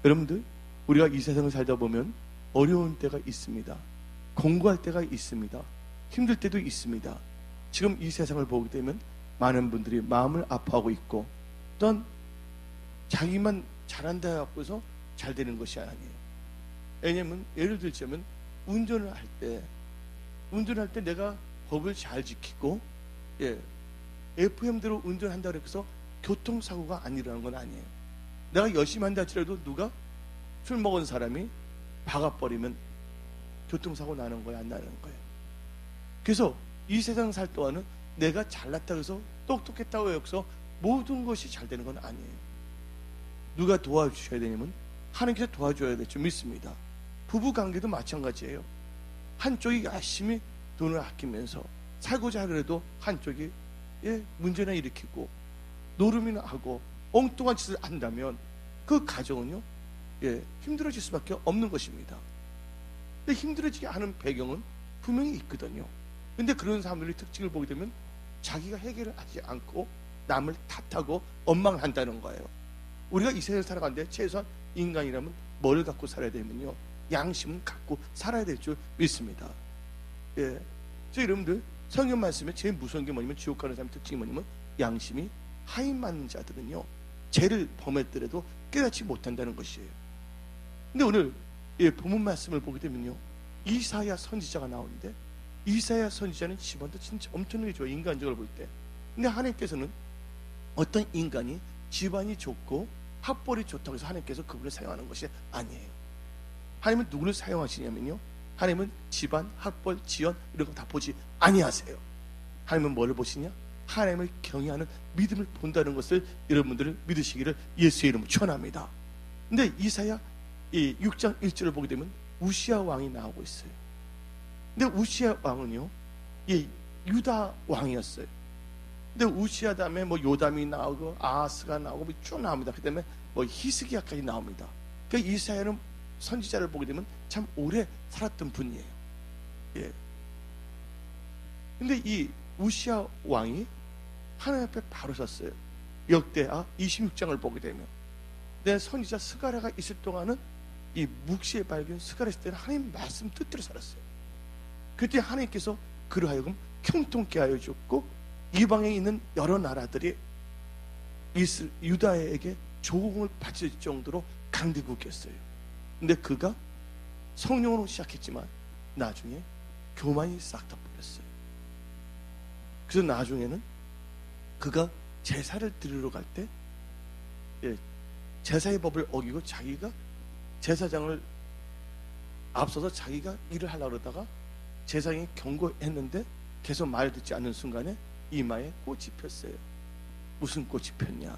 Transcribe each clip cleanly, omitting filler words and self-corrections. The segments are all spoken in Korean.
여러분들, 우리가 이 세상을 살다 보면 어려운 때가 있습니다. 공부할 때가 있습니다. 힘들 때도 있습니다. 지금 이 세상을 보게 되면 많은 분들이 마음을 아파하고 있고, 또한 자기만 잘한다 해서 잘 되는 것이 아니에요. 왜냐면 예를 들자면 운전을 할 때 내가 법을 잘 지키고 FM대로 운전한다고 해서 교통사고가 안 일어나는 건 아니에요. 내가 열심히 한다 할지라도 누가 술 먹은 사람이 박아버리면 교통사고 나는 거야, 안 나는 거예요. 그래서 이 세상 살 동안은 내가 잘났다고 해서 똑똑했다고 해서 모든 것이 잘 되는 건 아니에요. 누가 도와주셔야 되냐면 하나님께서 도와줘야 될 줄 믿습니다. 부부관계도 마찬가지예요. 한쪽이 열심히 돈을 아끼면서 살고자 하더라도 한쪽이 문제나 일으키고 노름이나 하고 엉뚱한 짓을 한다면 그 가정은요 힘들어질 수밖에 없는 것입니다. 근데 힘들어지게 하는 배경은 분명히 있거든요. 근데 그런 사람들의 특징을 보게 되면 자기가 해결을 하지 않고 남을 탓하고 원망한다는 거예요. 우리가 이 세상을 살아가는데 최소한 인간이라면 뭘 갖고 살아야 되면요, 양심은 갖고 살아야 될 줄 믿습니다. 저 여러분들, 성경 말씀에 제일 무서운 게 뭐냐면, 지옥 가는 사람의 특징이 뭐냐면 양심이 하인 많은 자들은요 죄를 범했더라도 깨닫지 못한다는 것이에요. 근데 오늘 본문 말씀을 보게 되면요, 이사야 선지자가 나오는데, 이사야 선지자는 집안도 진짜 엄청나게 좋아요, 인간적으로 볼 때. 근데 하나님께서는 어떤 인간이 집안이 좋고 학벌이 좋다고 해서 하나님께서 그분을 사용하는 것이 아니에요. 하나님은 누구를 사용하시냐면요, 하나님은 집안, 학벌, 지연 이런 거 다 보지 아니하세요. 하나님은 뭐를 보시냐? 하나님을 경외하는 믿음을 본다는 것을 여러분들을 믿으시기를 예수의 이름으로 축원합니다. 근데 이사야 6장 1절을 보게 되면 우시야 왕이 나오고 있어요. 근데 우시야 왕은요 유다 왕이었어요. 근데 우시야 다음에 뭐 요담이 나오고 아하스가 나오고 쭉 나옵니다. 그 다음에 뭐 히스기야까지 나옵니다. 그러니까 이사야는 선지자를 보게 되면 참 오래 살았던 분이에요. 근데 이 우시야 왕이 하나님 앞에 바로 섰어요. 역대하 26장을 보게 되면, 내 선지자 스가랴가 있을 동안은 이 묵시에 밝은 스가랴 있을 때는 하나님 말씀 뜻대로 살았어요. 그때 하나님께서 그로 하여금 형통케 하여 줬고, 이방에 있는 여러 나라들이 유다에게 조공을 바칠 정도로 강대국이었어요. 근데 그가 성령으로 시작했지만 나중에 교만이 싹 다 버렸어요. 그래서 나중에는 그가 제사를 드리러 갈 때 제사의 법을 어기고 자기가 제사장을 앞서서 자기가 일을 하려고 그러다가 제사장이 경고했는데 계속 말 듣지 않는 순간에 이마에 꽃이 폈어요. 무슨 꽃이 폈냐?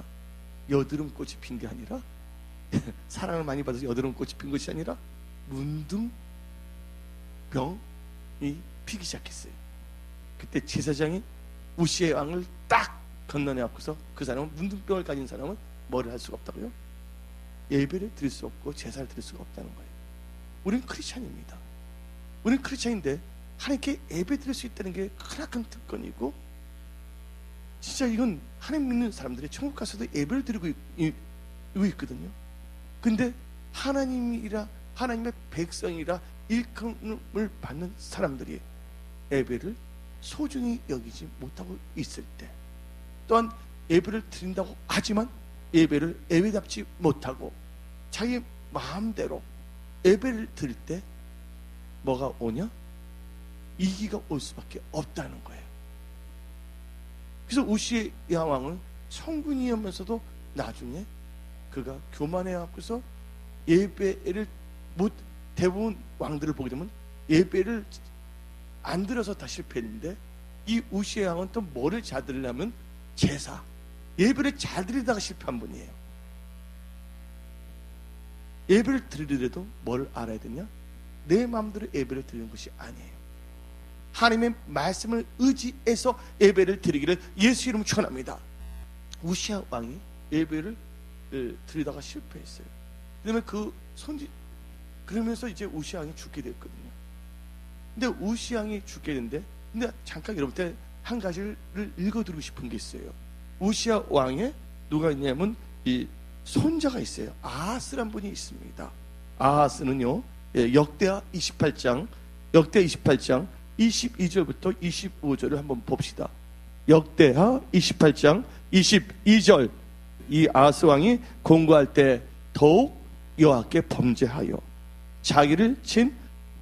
여드름 꽃이 핀 게 아니라 사랑을 많이 받아서 여드름 꽃이 핀 것이 아니라 문둥병이 피기 시작했어요. 그때 제사장이 우시야 왕을 딱 건너내갖고서 그 사람은 문둥병을 가진 사람은 뭐를 할 수가 없다고요? 예배를 드릴 수 없고 제사를 드릴 수가 없다는 거예요. 우리는 크리스찬입니다. 우리는 크리스찬인데 하나님께 예배 드릴 수 있다는 게 크나큰 특권이고, 진짜 이건 하나님 믿는 사람들이 천국 가서도 예배를 드리고 있거든요. 근데 하나님이라 하나님의 백성이라 일컬음을 받는 사람들이 예배를 소중히 여기지 못하고 있을 때, 또한 예배를 드린다고 하지만 예배를 예배답지 못하고 자기 마음대로 예배를 드릴 때 뭐가 오냐? 이기가 올 수밖에 없다는 거예요. 그래서 우시야 왕은 성군이면서도 나중에 그가 교만해갖고서 예배를 대부분 왕들을 보게 되면 예배를 안 들어서 다 실패했는데, 이 우시야 왕은 또 뭐를 잘 드리려면 제사, 예배를 잘 드리다가 실패한 분이에요. 예배를 드리더라도 뭘 알아야 되냐? 내 마음대로 예배를 드리는 것이 아니에요. 하나님의 말씀을 의지해서 예배를 드리기를 예수 이름으로 축원합니다. 우시야 왕이 예배를 드리다가 실패했어요. 그다음에 그러면서 이제 우시야 왕이 죽게 됐거든요. 근데 우시야 왕이 죽게 됐는데, 근데 잠깐 여러분한테 한 가지를 읽어드리고 싶은 게 있어요. 우시야 왕에 누가 있냐면 이 손자가 있어요. 아하스란 분이 있습니다. 아하스는요, 역대하 28장 22절부터 25절을 한번 봅시다. 역대하 28장 22절. 이 아하스 왕이 공고할 때 더욱 여호와께 범죄하여 자기를 친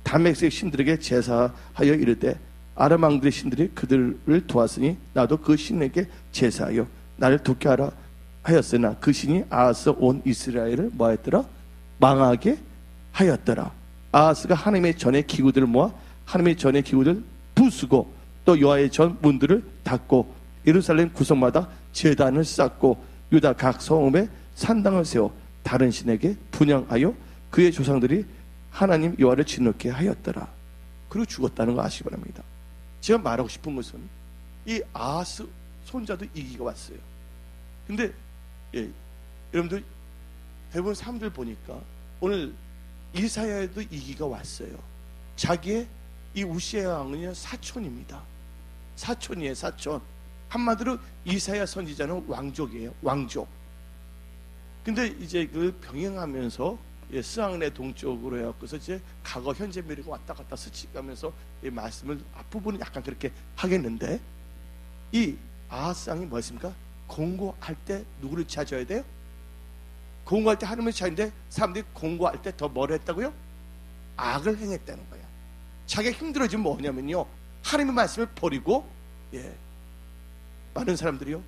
다메섹 신들에게 제사하여 이르되 아람 왕들의 신들이 그들을 도왔으니 나도 그 신에게 제사하여 나를 돕게 하라 하였으나 그 신이 아하스 온 이스라엘을 뭐했더라? 망하게 하였더라. 아하스가 하나님의 전의 기구들을 모아 하나님의 전의 기구들 부수고 또 여호와의 전 문들을 닫고 예루살렘 구석마다 제단을 쌓고 유다 각 성읍에 산당을 세워 다른 신에게 분향하여 그의 조상들이 하나님 여호와를 진노케 하였더라. 그리고 죽었다는 거 아시기 바랍니다. 제가 말하고 싶은 것은 이 아하스 손자도 이기가 왔어요. 근데 여러분들 대부분 사람들 보니까 오늘 이사야에도 이기가 왔어요. 자기의 이 우시야 왕은 사촌입니다. 사촌이에요, 사촌. 한마디로 이사야 선지자는 왕족이에요, 왕족. 근데 이제 그 병행하면서 스앙네 동쪽으로 해갖고서 이제 과거 현재 미래가 왔다 갔다 스치가면서 이 말씀을 앞부분은 약간 그렇게 하겠는데, 이 아하스 왕이 뭐였습니까? 공고할 때 누구를 찾아야 돼요? 공고할 때 하나님을 찾는데 사람들이 공고할 때 더 뭘 했다고요? 악을 행했다는 거예요. 자기가 힘들어지면 뭐냐면요, 하나님의 말씀을 버리고 많은 사람들이요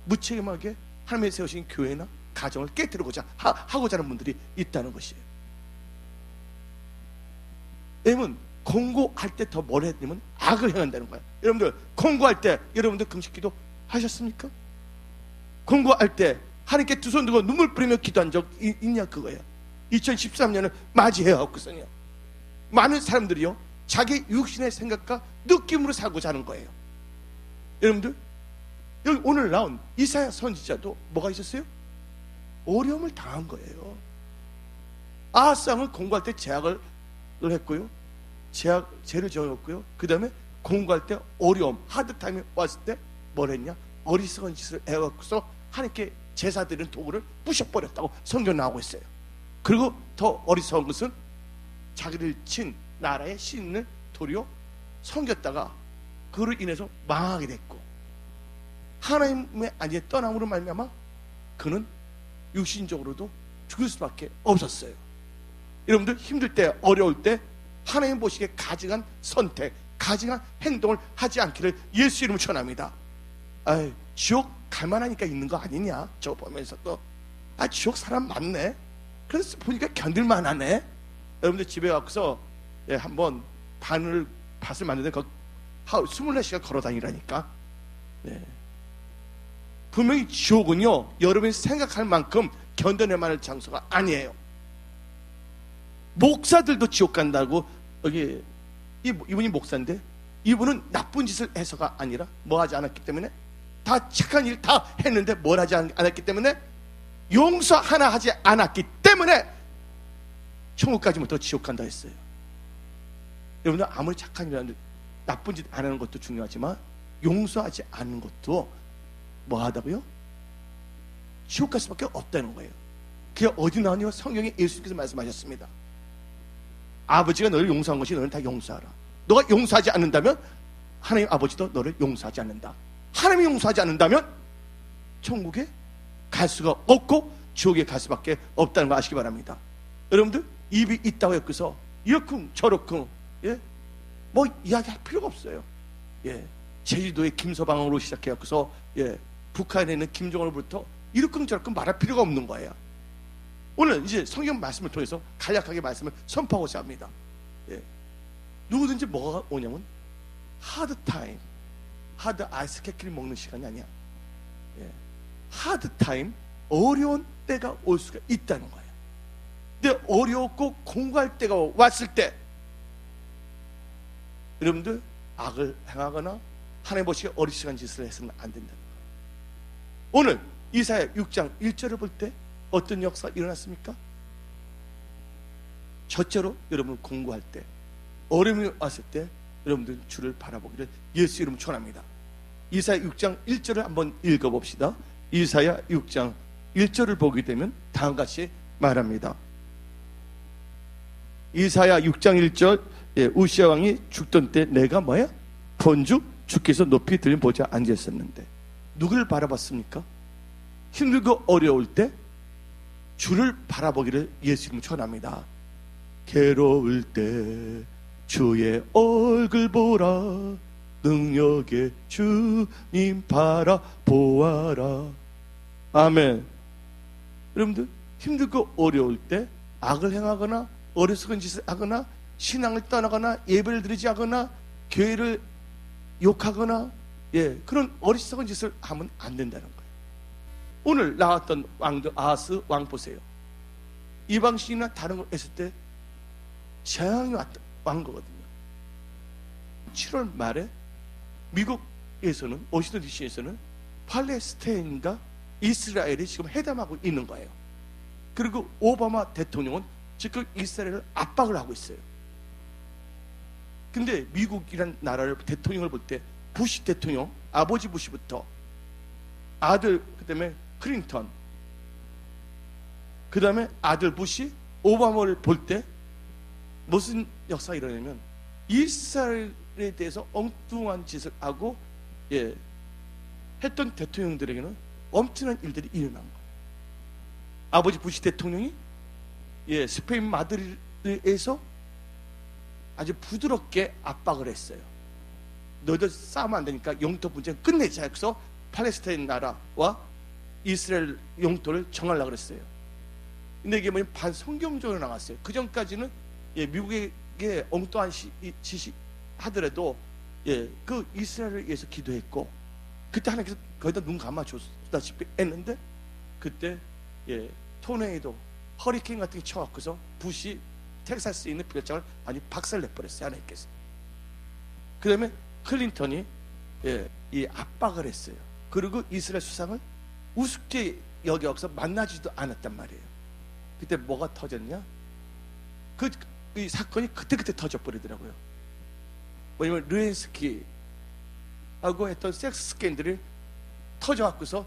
무책임하게 하나님이 세우신 교회나 가정을 깨뜨리고자 하고자 하는 분들이 있다는 것이에요. 왜냐면 공고할 때 더 뭘 했냐면 악을 행한다는 거예요. 여러분들 공고할 때 여러분들 금식기도 하셨습니까? 공고할 때 하나님께 두 손 들고 눈물 뿌리며 기도한 적 있냐 그거예요. 2013년을 맞이해갖고서요 많은 사람들이요 자기 육신의 생각과 느낌으로 살고자 하는 거예요. 여러분들 여기 오늘 나온 이사야 선지자도 뭐가 있었어요? 어려움을 당한 거예요. 아하스 왕은 공고할 때 제약을 했고요, 죄를 지었고요, 그 다음에 공고할 때 어려움, 하드타임이 왔을 때 뭘 했냐? 어리석은 짓을 해갖고서 하나님께 제사 드리는 도구를 부셔버렸다고 성경 나오고 있어요. 그리고 더 어리석은 것은 자기를 친 나라의 신을 도리어 섬겼다가 그로 인해서 망하게 됐고, 하나님의 아니에 떠남으로 말미암아 그는 육신적으로도 죽을 수밖에 없었어요. 여러분들 힘들 때 어려울 때 하나님 보시기에 가증한 선택, 가증한 행동을 하지 않기를 예수 이름으로 축원합니다. 지옥 갈만하니까 있는 거 아니냐? 저 보면서 또 지옥 사람 많네, 그래서 보니까 견딜만하네. 여러분들 집에 가서 한번 밭을 만드는데 24시간 걸어 다니라니까. 분명히 지옥은요 여러분이 생각할 만큼 견뎌낼 만한 장소가 아니에요. 목사들도 지옥 간다고. 여기 이분이 목사인데 이분은 나쁜 짓을 해서가 아니라 뭐 하지 않았기 때문에, 다 착한 일 다 했는데 뭘 하지 않았기 때문에, 용서 하나 하지 않았기 때문에 천국까지 못 지옥 간다 했어요. 여러분들 아무리 착한 일, 나쁜 짓 안 하는 것도 중요하지만 용서하지 않는 것도 뭐 하다고요? 지옥 갈 수밖에 없다는 거예요. 그게 어디 나오냐면 성경에 예수님께서 말씀하셨습니다. 아버지가 너를 용서한 것이 너를 다 용서하라. 너가 용서하지 않는다면 하나님 아버지도 너를 용서하지 않는다. 하나님이 용서하지 않는다면 천국에 갈 수가 없고 지옥에 갈 수밖에 없다는 거 아시기 바랍니다. 여러분들 입이 있다고 해서 이렇쿵 저렇쿵 뭐 이야기할 필요가 없어요. 제주도의 김서방으로 시작해서 북한에 있는 김정은으로부터 이렇쿵 저렇쿵 말할 필요가 없는 거예요. 오늘 이제 성경 말씀을 통해서 간략하게 말씀을 선포하고자 합니다. 누구든지 뭐가 오냐면 하드 타임, 하드 아이스케키를 먹는 시간이 아니야. 하드 타임, 어려운 때가 올 수가 있다는 거예요. 근데 어려웠고 공부할 때가 왔을 때 여러분들 악을 행하거나 하나님 보시기에 어리석은 짓을 해서는 안 된다는 거예요. 오늘 이사야 6장 1절을 볼 때 어떤 역사가 일어났습니까? 첫째로 여러분 공부할 때, 어려움이 왔을 때 여러분들 주를 바라보기를 예수 이름으로 축원합니다. 이사야 6장 1절을 한번 읽어봅시다. 이사야 6장 1절을 보게 되면 다음과 같이 말합니다. 이사야 6장 1절, 우시야 왕이 죽던 때 내가 뭐야? 본즉 주께서 높이 들린 보좌에 앉아 있었는데 누구를 바라봤습니까? 힘들고 어려울 때 주를 바라보기를 예수님은 전합니다. 괴로울 때 주의 얼굴 보라, 능력의 주님 바라보아라. 아멘. 여러분들, 힘들고 어려울 때 악을 행하거나 어리석은 짓을 하거나 신앙을 떠나거나 예배를 드리지 않거나 교회를 욕하거나 그런 어리석은 짓을 하면 안 된다는 거예요. 오늘 나왔던 왕들, 아하스 왕 보세요. 이방신이나 다른 걸 했을 때 재앙이 왔던 거거든요. 7월 말에 미국에서는, 워싱턴 DC에서는 팔레스타인과 이스라엘이 지금 회담하고 있는 거예요. 그리고 오바마 대통령은 지금 이스라엘을 압박을 하고 있어요. 근데 미국이란 나라를, 대통령을 볼 때 부시 대통령, 아버지 부시부터 아들, 그 다음에 클린턴, 그 다음에 아들 부시, 오바마를 볼 때 무슨 역사가 일어나냐면 이스라엘에 대해서 엉뚱한 짓을 하고 했던 대통령들에게는 엄청난 일들이 일어난 거예요. 아버지 부시 대통령이 스페인 마드리드에서 아주 부드럽게 압박을 했어요. 너희들 싸우면 안 되니까 영토 분쟁 끝내자 해서 팔레스타인 나라와 이스라엘 영토를 정하려고 그랬어요. 근데 이게 뭐냐면 반성경적으로 나왔어요. 그 전까지는 미국에게 엉뚱한 짓이 하더라도 그 이스라엘을 위해서 기도했고, 그때 하나님께서 거기다 눈 감아줬다시피 했는데, 그때 토네이도 허리케인 같은 게 쳐갖고서 부시 텍사스에 있는 별장을 아주 박살내버렸어요, 하나님께서. 그 다음에 클린턴이 이 압박을 했어요. 그리고 이스라엘 수상을 우습게 여겨서 만나지도 않았단 말이에요. 그때 뭐가 터졌냐? 이 사건이 그때 터져버리더라고요. 뭐냐면 르헨스키하고 했던 섹스 스캔들이 터져갖고서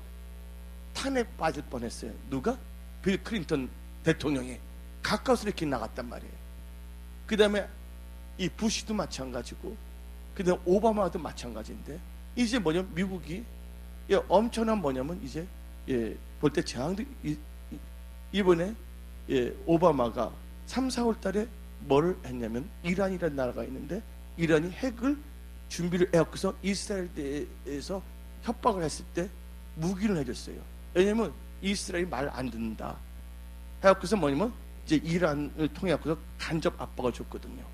탄핵 빠질 뻔했어요. 누가? 빌 클린턴 대통령이 가까워서 이렇게 나갔단 말이에요. 그 다음에 이 부시도 마찬가지고, 그 다음에 오바마도 마찬가지인데, 이제 뭐냐면 미국이 엄청난 뭐냐면 이제 볼 때 재앙도 이번에 오바마가 3, 4월 달에 뭐를 했냐면, 이란이라는 나라가 있는데 이란이 핵을 준비를 해갖고서 이스라엘에서 협박을 했을 때 무기를 해줬어요. 왜냐면 이스라엘이 말 안 듣는다 해갖고서 뭐냐면 이제 이란을 통해 갖고서 간접 압박을 줬거든요.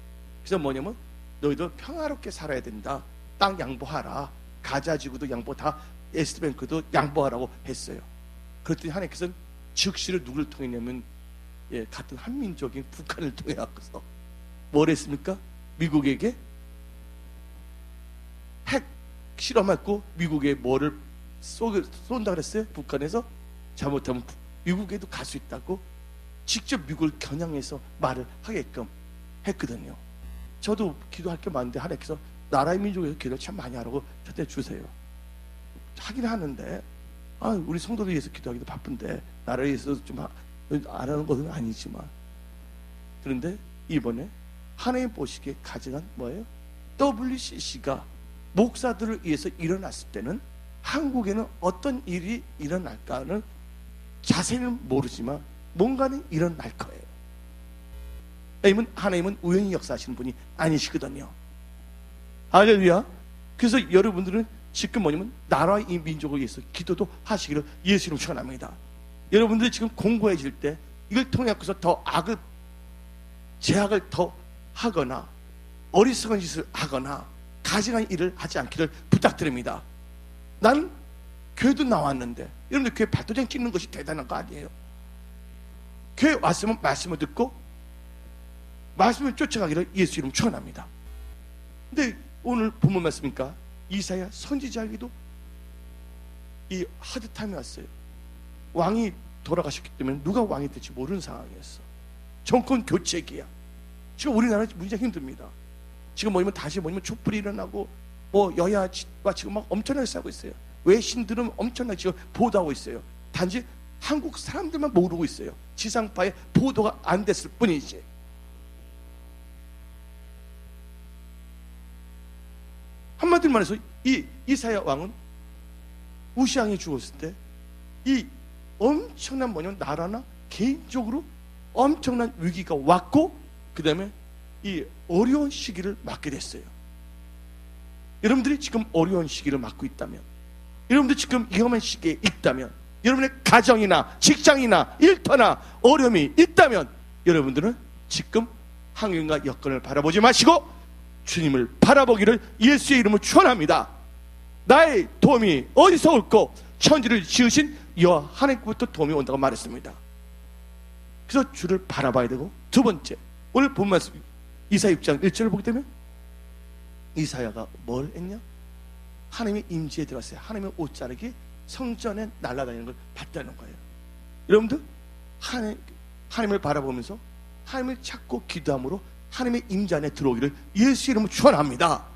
그래서 뭐냐면 너희들 평화롭게 살아야 된다, 땅 양보하라, 가자지구도 양보, 다 에스트뱅크도 양보하라고 했어요. 그랬더니 하나님께서는 즉시로 누구를 통했냐면 같은 한민족인 북한을 통해 갖고서 뭘 했습니까? 미국에게 핵 실험했고 미국에 뭐를 쏜다 그랬어요? 북한에서 잘못하면 미국에도 갈 수 있다고 직접 미국을 겨냥해서 말을 하게끔 했거든요. 저도 기도할 게 많은데 하나님께서 나라의 민족에서 기도를 참 많이 하라고 저한테 주세요. 하긴 하는데 우리 성도들 위해서 기도하기도 바쁜데 나라에 위해서 좀 안 하는 것은 아니지만, 그런데 이번에 하나님 보시기에 가져간 뭐예요? WCC가 목사들을 위해서 일어났을 때는 한국에는 어떤 일이 일어날까는 자세히는 모르지만 뭔가는 일어날 거예요. 왜냐면 하나님은 우연히 역사하시는 분이 아니시거든요. 할렐루야. 그래서 여러분들은 지금 뭐냐면 나라의 이 민족을 위해서 기도도 하시기를 예수 이름으로 축원합니다. 여러분들이 지금 공고해질 때 이걸 통해서 더 제약을 더 하거나 어리석은 짓을 하거나 가증한 일을 하지 않기를 부탁드립니다. 난 교회도 나왔는데, 여러분들 교회 발도장 찍는 것이 대단한 거 아니에요? 교회 왔으면 말씀을 듣고 말씀을 쫓아가기를 예수 이름 축원합니다. 근데 오늘 본문 말씀이니까 이사야 선지자에게도 이 하드타임이 왔어요. 왕이 돌아가셨기 때문에 누가 왕이 될지 모르는 상황이었어. 정권 교체기야. 지금 우리나라 문제가 힘듭니다. 지금 뭐냐면 다시 뭐냐면 촛불이 일어나고 여야와 지금 막 엄청나게 싸우고 있어요. 외신들은 엄청나게 지금 보도하고 있어요. 단지 한국 사람들만 모르고 있어요. 지상파에 보도가 안 됐을 뿐이지. 한마디로 말해서 이 이사야 왕은 우시앙이 죽었을 때 이 엄청난 뭐냐면 나라나 개인적으로 엄청난 위기가 왔고, 그 다음에 이 어려운 시기를 맞게 됐어요. 여러분들이 지금 어려운 시기를 맞고 있다면, 여러분들 지금 위험한 시기에 있다면, 여러분의 가정이나 직장이나 일터나 어려움이 있다면, 여러분들은 지금 환경과 여건을 바라보지 마시고 주님을 바라보기를 예수의 이름으로 축원합니다. 나의 도움이 어디서 올꼬? 천지를 지으신 여호와 하나님께로부터 도움이 온다고 말했습니다. 그래서 주를 바라봐야 되고, 두 번째, 오늘 본 말씀 이사야 6장 1절을 보게 되면 이사야가 뭘 했냐? 하나님의 임재에 들어갔어요. 하나님의 옷자락이 성전에 날아다니는 걸 봤다는 거예요. 여러분들 하나님을 바라보면서 하나님을 찾고 기도함으로 하나님의 임재 안에 들어오기를 예수 이름으로 축원합니다.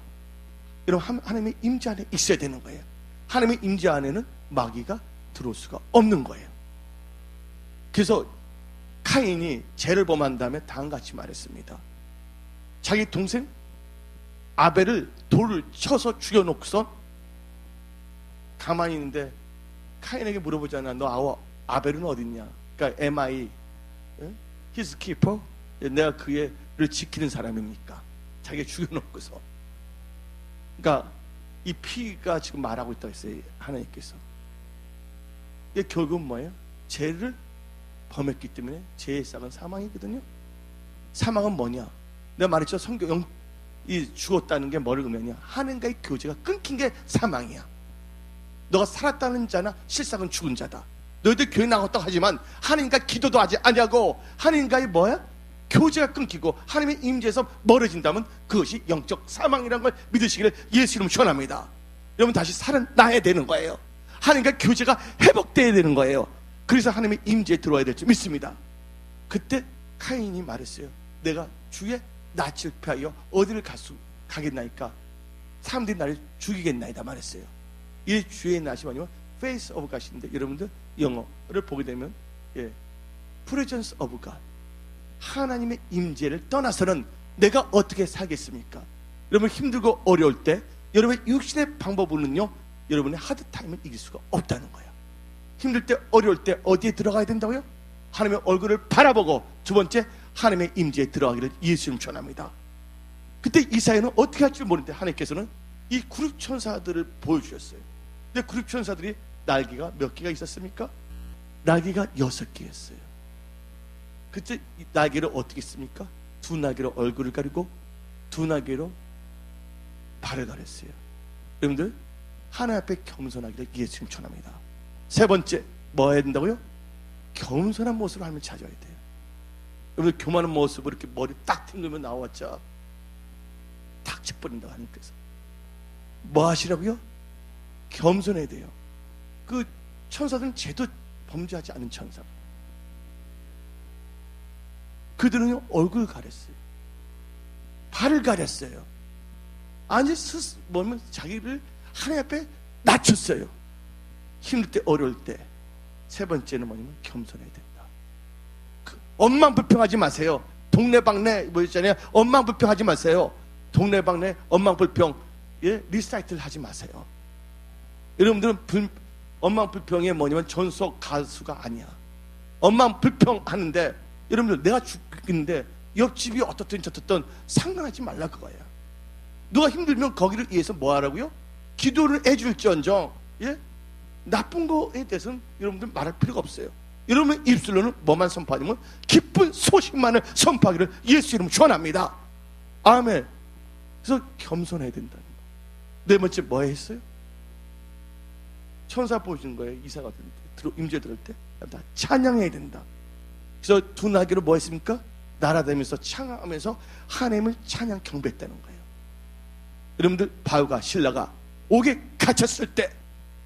여러분, 하나님의 임재 안에 있어야 되는 거예요. 하나님의 임재 안에는 마귀가 들어올 수가 없는 거예요. 그래서 카인이 죄를 범한 다음에 다음같이 말했습니다. 자기 동생 아벨을 돌을 쳐서 죽여놓고서 가만히 있는데 카인에게 물어보잖아. 너 아벨은 어딨냐? 그러니까 am I his keeper? 내가 그를 지키는 사람입니까? 자기가 죽여놓고서. 그러니까 이 피가 지금 말하고 있다고 했어요. 하나님께서. 이게 결국은 뭐예요? 죄를 범했기 때문에 죄의 싹은 사망이거든요. 사망은 뭐냐? 내가 말했죠. 성경 이 죽었다는 게 뭐를 의미하냐? 하나님과의 교제가 끊긴 게 사망이야. 너가 살았다는 자나 실상은 죽은 자다. 너희들 교회 나갔다고 하지만 하나님과 기도도 하지 아니하고 하나님과의 뭐야? 교제가 끊기고 하나님의 임재에서 멀어진다면 그것이 영적 사망이라는 걸 믿으시기를 예수 이름으로 축원합니다. 여러분, 다시 살아나야 되는 거예요. 하나님과 교제가 회복돼야 되는 거예요. 그래서 하나님의 임재에 들어와야 될 줄 믿습니다. 그때 카인이 말했어요. 내가 주의 낯을 피하여 어디를 가겠나이까? 사람들이 나를 죽이겠나이다 말했어요. 이 주의 낯이 뭐냐면 face of God인데, 여러분들 영어를 보게 되면 presence of God, 하나님의 임재를 떠나서는 내가 어떻게 살겠습니까? 여러분, 힘들고 어려울 때 여러분의 육신의 방법으로는요, 여러분의 하드타임을 이길 수가 없다는 거예요. 힘들 때 어려울 때 어디에 들어가야 된다고요? 하나님의 얼굴을 바라보고, 두 번째 하나님의 임재에 들어가기를 예수 이름으로 축원합니다. 그때 이사야는 어떻게 할 줄 모르는데 하나님께서는 이 그룹 천사들을 보여주셨어요. 근데 그룹 천사들이 날개가 몇 개가 있었습니까? 날개가 6개였어요. 그때 이 날개를 어떻게 씁니까? 두 날개로 얼굴을 가리고 두 날개로 발을 가렸어요. 여러분들, 하나님 앞에 겸손하기를 예수 이름으로 축원합니다. 세 번째, 뭐 해야 된다고요? 겸손한 모습을 하나님을 찾아야 돼요. 여러분들, 교만한 모습으로 이렇게 머리 딱 튕기면 나왔자 탁 쳐버린다. 하나님께서 뭐 하시라고요? 겸손해야 돼요. 그 천사들은 죄도 범죄하지 않은 천사. 그들은요, 얼굴 가렸어요. 발을 가렸어요. 아니, 뭐면 자기를 하나님 앞에 낮췄어요. 힘들 때, 어려울 때. 세 번째는 뭐냐면 겸손해야 된다. 엄망불평하지 마세요. 동네방네 뭐 있잖아요. 엄망불평하지 마세요. 동네방네 엄망불평 리사이트를 하지 마세요. 여러분들은 엄망불평이 뭐냐면 전속 가수가 아니야. 엄망불평 하는데, 여러분들, 내가 죽는데 옆집이 어떻든 저떻든 상관하지 말라 그거야. 누가 힘들면 거기를 위해서 뭐 하라고요? 기도를 해줄지언정, 나쁜 거에 대해서는 여러분들 말할 필요가 없어요. 여러분 입술로는 뭐만 선포하냐면 기쁜 소식만을 선포하기를 예수 이름으로 축원합니다. 아멘. 그래서 겸손해야 된다는 거. 네 번째 뭐 했어요? 천사 보시는 거예요. 이사가 임재 들어올 때 다 찬양해야 된다. 그래서 두 날개로 뭐 했습니까? 날아다니면서 찬양하면서 하나님을 찬양 경배했다는 거예요. 여러분들, 바울과 실라가 옥에 갇혔을 때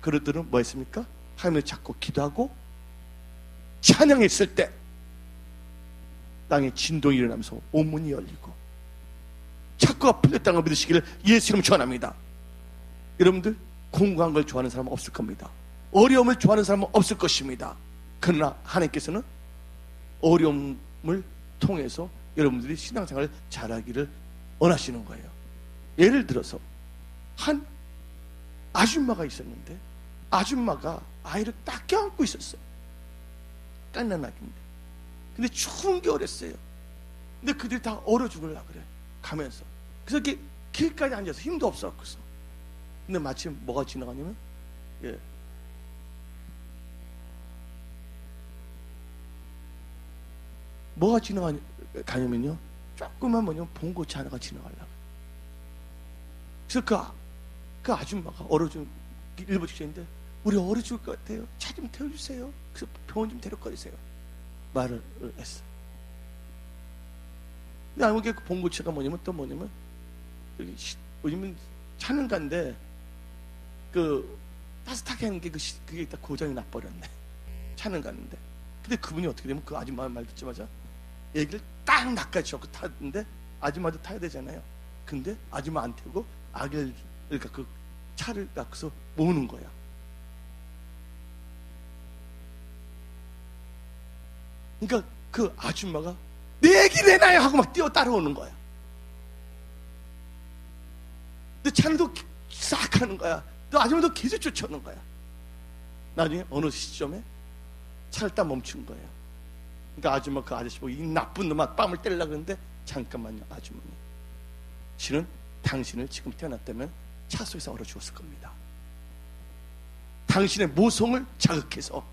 그들은 뭐 했습니까? 하나님을 찾고 기도하고 찬양했을 때 땅에 진동이 일어나면서 온문이 열리고 착고가 풀렸다는 걸 믿으시기를 예수 이름으로 축원합니다. 여러분들, 공고한 걸 좋아하는 사람은 없을 겁니다. 어려움을 좋아하는 사람은 없을 것입니다. 그러나 하나님께서는 어려움을 통해서 여러분들이 신앙생활을 잘하기를 원하시는 거예요. 예를 들어서 한 아줌마가 있었는데 아줌마가 아이를 딱 껴안고 있었어요. 깐난아기인데. 근데 추운 겨울이었어요. 근데 그들이 다 얼어 죽으려고 그래 가면서. 그래서 이렇게 길가에 앉아서 힘도 없었어. 근데 마침 뭐가 지나가냐면 뭐가 지나가냐면요, 조그만 뭐냐면 봉고차 하나가 지나가려고. 그래서 그 아줌마가 얼어 죽 일부 직전인데 우리 얼어 죽을 것 같아요. 차 좀 태워주세요. 그래서 병원 좀 데려가주세요. 말을 했어. 근데 아무게 그 봉고차가 뭐냐면 또 뭐냐면 여기 요즘은 차는 간데 그 따뜻하게 하는 게 그게 딱 고장이 나버렸네. 차는 가는데. 근데 그분이 어떻게 되면 그 아줌마 말 듣자마자 애기를 딱 낚아주고 타는데 아줌마도 타야 되잖아요. 근데 아줌마 안 태우고 아기를 그러니까 그 차를 낚아서 모으는 거야. 그러니까 그 아줌마가 내 애기 내놔요 하고 막 뛰어 따라오는 거야. 근데 차는 또 싹 하는 거야. 또 아줌마도 계속 쫓아오는 거야. 나중에 어느 시점에 차를 딱 멈춘 거예요. 그러니까 아줌마 그 아저씨 보고 이 나쁜 놈아 뺨을 때리려고 그러는데 잠깐만요 아주머니, 실은 당신을 지금 태어났다면 차 속에서 얼어 죽었을 겁니다. 당신의 모성을 자극해서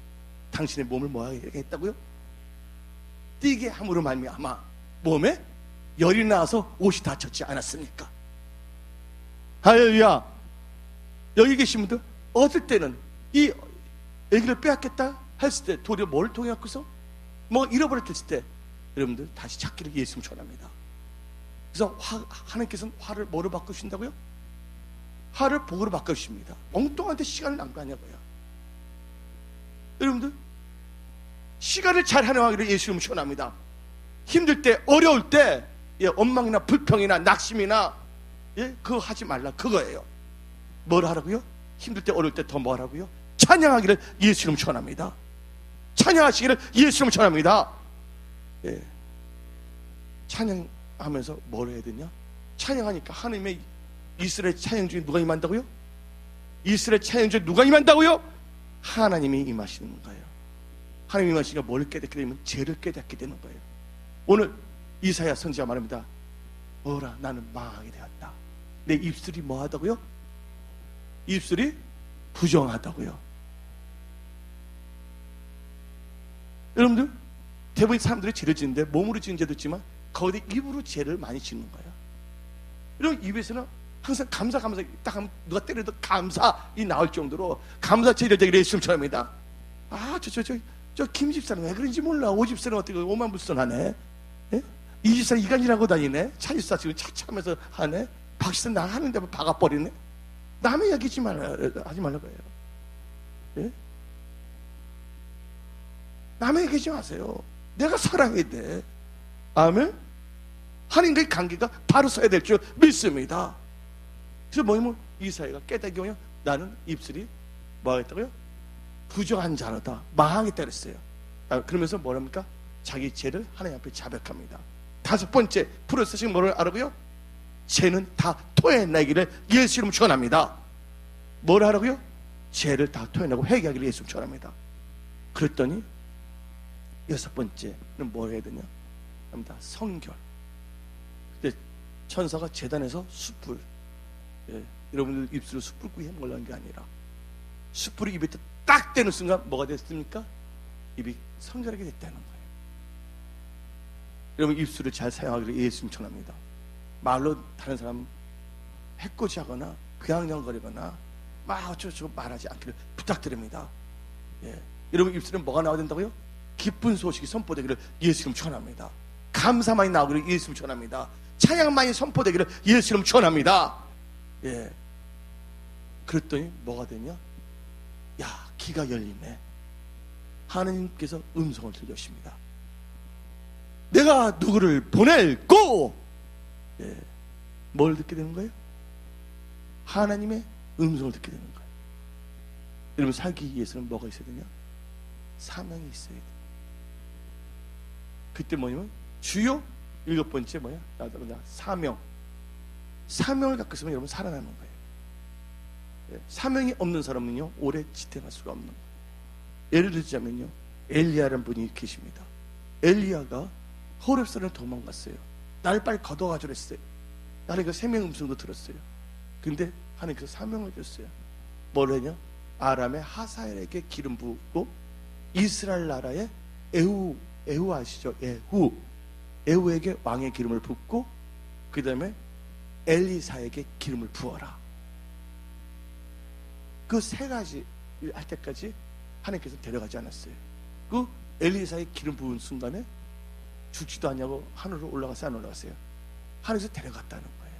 당신의 몸을 뭐하게 했다고요? 뛰게 함으로 말미암아 몸에 열이 나서 옷이 다쳤지 않았습니까? 할렐루야. 여기 계신 분들 어떨 때는 이 애기를 빼앗겠다 했을 때 도리어 뭘 통해 갖고서 뭐 잃어버렸을 때 여러분들 다시 찾기를 예수님 전합니다. 그래서 하나님께서는 화를 뭐로 바꾸신다고요? 화를 복으로 바꾸십니다. 엉뚱한데 시간을 낭비하냐고요. 여러분들 시간을 잘 활용하기를 예수님 전합니다. 힘들 때 어려울 때 원망이나 불평이나 낙심이나 그거 하지 말라 그거예요. 뭘 하라고요? 힘들 때 어려울 때 더 뭐 하라고요? 찬양하기를 예수님 전합니다. 찬양하시기를 예수님 전합니다. 찬양하면서 뭘 해야 되냐? 찬양하니까 하나님의 이스라엘 찬양 중에 누가 임한다고요? 이스라엘 찬양 중에 누가 임한다고요? 하나님이 임하시는 거예요. 하나님이 임하시니까 뭘 깨닫게 되면 죄를 깨닫게 되는 거예요. 오늘 이사야 선지자 말합니다. 어라 나는 망하게 되었다. 내 입술이 뭐 하다고요? 입술이 부정하다고요. 여러분들 대부분 사람들이 죄를 짓는데 몸으로 짓는 죄도 있지만 거기에 입으로 죄를 많이 짓는 거예요. 여러분 입에서는 항상 감사 딱 하면 누가 때려도 감사이 나올 정도로 감사 제일되기를 예수님 전합니다. 아 저 김집사는 왜 그런지 몰라. 오집사는 어떻게 오만불선하네. 이 집사는 이간질하고 다니네. 차집사 지금 차차하면서 하네. 박집사 나 하는데 박아버리네. 남의 얘기 하지 말라고 해요. 예? 남의 얘기 하지 마세요. 내가 사랑해야 돼. 아멘. 하나님과의 관계가 바로 서야 될 줄 믿습니다. 그래서 뭐냐면 이사야가 깨닫기 뭐냐, 나는 입술이 뭐 하겠다고요? 부정한 자로다, 망하겠다 그랬어요. 그러면서 뭐랍니까? 자기 죄를 하나님 앞에 자백합니다. 다섯 번째 프로세싱 뭐를 알아고요? 죄는 다 토해내기를 예수님 축원합니다. 뭘 하라고요? 죄를 다 토해내고 회개하기를 예수님 축원합니다. 그랬더니 여섯 번째는 뭘 해야 되냐? 합니다. 성결. 그때 천사가 제단에서 숯불, 여러분들 입술로 숯불구이 해먹으려는 게 아니라 숯불이 입에 딱 대는 순간 뭐가 됐습니까? 입이 성결하게 됐다는 거예요. 여러분 입술을 잘 사용하기를 예수님 축원합니다. 말로 다른 사람 해코지하거나 그냥거리거나 막 어쩌고저쩌고 말하지 않기를 부탁드립니다. 여러분 입술에 뭐가 나와야 된다고요? 기쁜 소식이 선포되기를 예수님 축원합니다. 감사만이 나오기를 예수님 축원합니다. 찬양만이 선포되기를 예수님 축원합니다. 그랬더니 뭐가 되냐? 야, 귀가 열리네. 하나님께서 음성을 들려주십니다. 내가 누구를 보낼고, 뭘 듣게 되는 거예요? 하나님의 음성을 듣게 되는 거예요. 여러분 살기 위해서는 뭐가 있어야 되냐? 사명이 있어야 돼. 그때 뭐냐면 주요 7번째 뭐야? 사명. 사명을 갖고 있으면 여러분 살아나는 거예요. 사명이 없는 사람은요 오래 지탱할 수가 없는 거예요. 예를 들자면요 엘리야라는 분이 계십니다. 엘리야가 호렙산을 도망갔어요. 나를 빨리 걷어가주라 했어요. 나는 그 생명 음성도 들었어요. 근데 하나님께서 사명을 줬어요. 뭘 했냐? 아람의 하사엘에게 기름 부고 이스라엘 나라의 에후 아시죠? 에후에게 왕의 기름을 붓고 그 다음에 엘리사에게 기름을 부어라. 그 세 가지 할 때까지 하나님께서 데려가지 않았어요. 그 엘리사의 기름 부은 순간에 죽지도 않냐고 하늘로 올라가서 안 올라갔어요. 하늘에서 데려갔다는 거예요.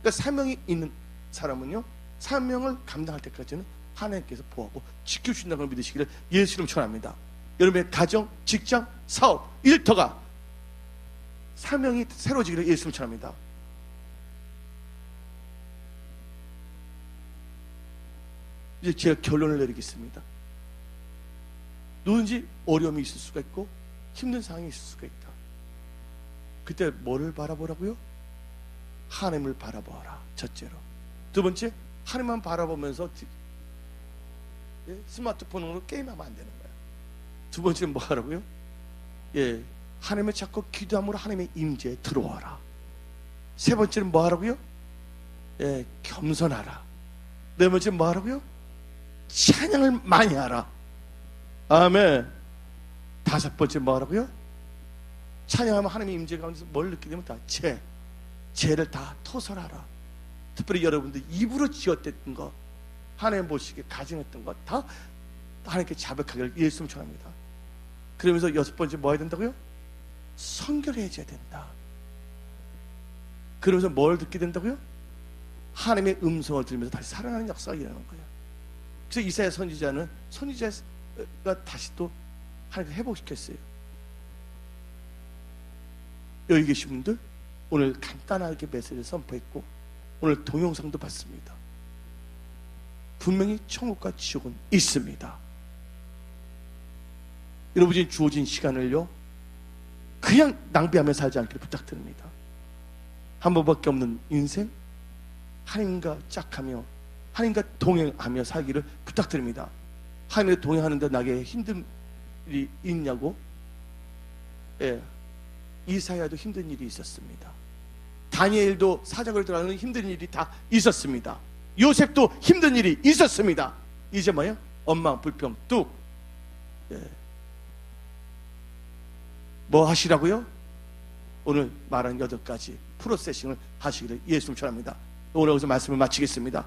그러니까 사명이 있는 사람은요 사명을 감당할 때까지는 하나님께서 보호하고 지켜주신다는 걸 믿으시기를 예수 이름으로 축원합니다. 여러분의 가정, 직장, 사업, 일터가 사명이 새로워지기를 예수 이름으로 축원합니다. 이제 제가 결론을 내리겠습니다. 누군지 어려움이 있을 수가 있고 힘든 상황이 있을 수가 있다. 그때 뭐를 바라보라고요? 하나님을 바라보아라. 첫째로. 두 번째, 하나님만 바라보면서 스마트폰으로 게임하면 안 되는 거야. 두 번째는 뭐 하라고요? 하나님을 찾고 기도함으로 하나님의 임재에 들어와라. 세 번째는 뭐 하라고요? 겸손하라. 네 번째는 뭐 하라고요? 찬양을 많이 하라. 아멘. 다섯 번째 뭐 하라고요? 찬양하면 하나님의 임재 가운데서 뭘 느끼게 되면 다 죄를 다 토설하라. 특별히 여러분들 입으로 지었던 거 하나님 보시기에 가증했던 거 다 하나님께 자백하기를 예수 이름으로 축원합니다. 그러면서 여섯 번째 뭐 해야 된다고요? 성결해져야 된다. 그러면서 뭘 듣게 된다고요? 하나님의 음성을 들으면서 다시 살아나는 역사가 일어나는 거예요. 그래서 이사야 선지자는 선지자가 다시 또 하나님께 회복시켰어요. 여기 계신 분들 오늘 간단하게 메시지를 선포했고 오늘 동영상도 봤습니다. 분명히 천국과 지옥은 있습니다. 여러분이 주어진 시간을요 그냥 낭비하며 살지 않기를 부탁드립니다. 한 번밖에 없는 인생 하나님과 짝하며 하나님과 동행하며 살기를 부탁드립니다. 하나님과 동행하는데 나에게 힘든 일이 있냐고? 이사야도 힘든 일이 있었습니다. 다니엘도 사자굴에 들어가는 힘든 일이 다 있었습니다. 요셉도 힘든 일이 있었습니다. 이제 뭐예요? 원망, 불평, 뚝. 뭐 하시라고요? 오늘 말한 8가지 프로세싱을 하시기를 예수 이름으로 축원합니다. 오늘 여기서 말씀을 마치겠습니다.